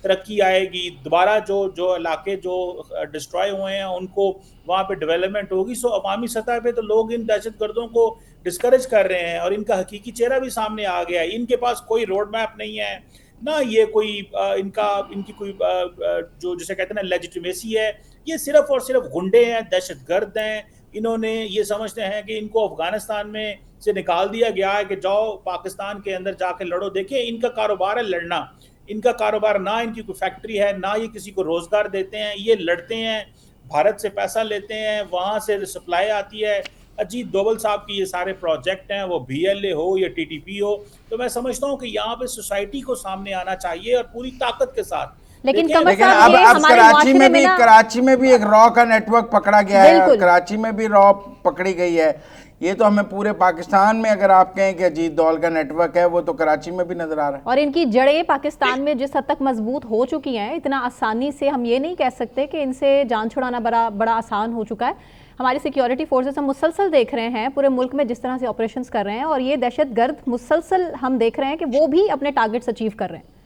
तरक्की आएगी, दोबारा जो जो इलाके जो डिस्ट्रॉय हुए हैं उनको वहाँ पे डेवलपमेंट होगी। सो अवामी सतह पे तो लोग इन दहशतगर्दों को डिस्करेज कर रहे हैं और इनका हकीकी चेहरा भी सामने आ गया है। इनके पास कोई रोड मैप नहीं है, ना ये कोई इनकी कोई जो जिसे कहते हैं ना लेजिटिमेसी है। ये सिर्फ और सिर्फ गुंडे हैं, दहशतगर्द हैं। इन्होंने ये समझते हैं कि इनको अफगानिस्तान में से निकाल दिया गया है कि जाओ पाकिस्तान के अंदर जाके लड़ो। देखिए इनका कारोबार है लड़ना, इनका कारोबार ना इनकी कोई फैक्ट्री है, ना ये किसी को रोजगार देते हैं। ये लड़ते हैं, भारत से पैसा लेते हैं, वहां से सप्लाई आती है। अजीत डोवल साहब की ये सारे प्रोजेक्ट हैं, वो बीएलए हो या टीटीपी हो। तो मैं समझता हूँ कि यहाँ पे सोसाइटी को सामने आना चाहिए और पूरी ताकत के साथ। लेकिन देखें कमर लेकिन साहब अब ये अब हमारे मुआशरे में ना, कराची में भी एक रॉ का नेटवर्क पकड़ा गया है, और बिल्कुल कराची में भी रॉ पकड़ी गई है। ये तो हमें पूरे पाकिस्तान में अगर आप कहें कि अजीत डोवल का नेटवर्क है, वो तो कराची में भी नजर आ रहा है। और इनकी जड़ें पाकिस्तान में जिस हद तक मजबूत हो चुकी हैं, इतना आसानी से हम ये नहीं कह सकते कि इनसे जान छुड़ाना बड़ा बड़ा आसान हो चुका है। हमारी सिक्योरिटी फोर्सेस हम मुसलसल देख रहे हैं पूरे मुल्क में जिस तरह से ऑपरेशंस कर रहे हैं, और ये दहशतगर्द मुसलसल हम देख रहे हैं कि वो भी अपने टारगेट्स अचीव कर रहे हैं।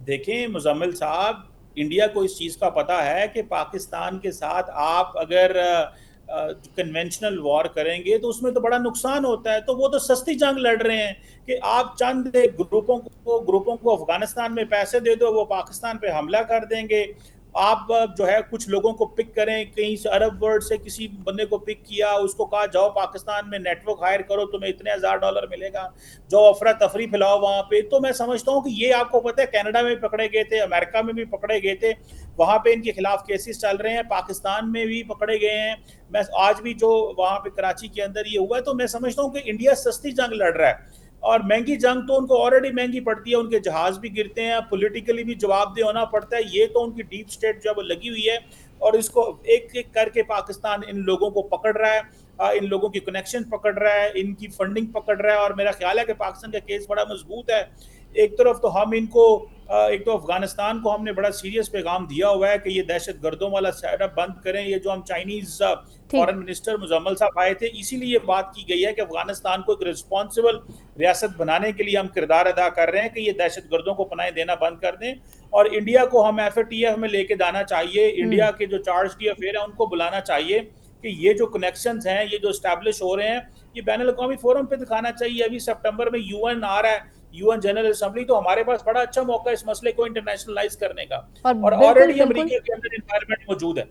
देखें मुजम्मिल साहब, इंडिया को इस चीज़ का पता है कि पाकिस्तान के साथ आप अगर कन्वेंशनल वॉर करेंगे तो उसमें तो बड़ा नुकसान होता है। तो वो तो सस्ती जंग लड़ रहे हैं कि आप चंद ग्रुपों को अफगानिस्तान में पैसे दे दो, वो पाकिस्तान पे हमला कर देंगे। आप जो है कुछ लोगों को पिक करें, कहीं से अरब वर्ल्ड से किसी बंदे को पिक किया, उसको कहा जाओ पाकिस्तान में नेटवर्क हायर करो, तुम्हें इतने $1000 मिलेगा, जो अफरा तफरी फैलाओ वहां पे। तो मैं समझता हूँ कि ये आपको पता है कनाडा में पकड़े गए थे, अमेरिका में भी पकड़े गए थे, वहां पे इनके खिलाफ केसेस चल रहे हैं, पाकिस्तान में भी पकड़े गए हैं। मैं आज भी जो वहां पे कराची के अंदर ये हुआ है, तो मैं समझता हूँ कि इंडिया सस्ती जंग लड़ रहा है और महंगी जंग तो उनको ऑलरेडी महंगी पड़ती है। उनके जहाज भी गिरते हैं, पॉलिटिकली भी जवाबदेह होना पड़ता है। ये तो उनकी डीप स्टेट जो है लगी हुई है और इसको एक एक करके पाकिस्तान इन लोगों को पकड़ रहा है, इन लोगों की कनेक्शन पकड़ रहा है, इनकी फंडिंग पकड़ रहा है। और मेरा ख्याल है कि पाकिस्तान का केस बड़ा मजबूत है। एक तरफ तो हम इनको एक तो अफगानिस्तान को हमने बड़ा सीरियस पैगाम दिया हुआ है कि ये दहशत गर्दों वाला सेटअप बंद करें। ये जो हम चाइनीज ठीक, फॉरेन मिनिस्टर मुजम्मल साहब आए थे, इसीलिए ये बात की गई है कि अफगानिस्तान को एक रिस्पॉन्सिबल रियासत बनाने के लिए हम किरदार अदा कर रहे हैं कि ये दहशत गर्दों को पनाह देना बंद कर दें। और इंडिया को हम एफएटीएफ में लेके जाना चाहिए। इंडिया के जो चार्ज डी अफेयर है उनको बुलाना चाहिए कि ये जो कनेक्शंस हैं, ये जो स्टैब्लिश हो रहे हैं, ये बैन अवी फोरम पे दिखाना चाहिए। अभी सितंबर में यूएन आ रहा है, यूएन जनरल असेंबली, तो हमारे पास बड़ा अच्छा मौका है इस मसले को इंटरनेशनलाइज करने का। और और बिल्कुल ऑलरेडी बिल्कुल अमेरिका के अंदर इन्वायरमेंट मौजूद है।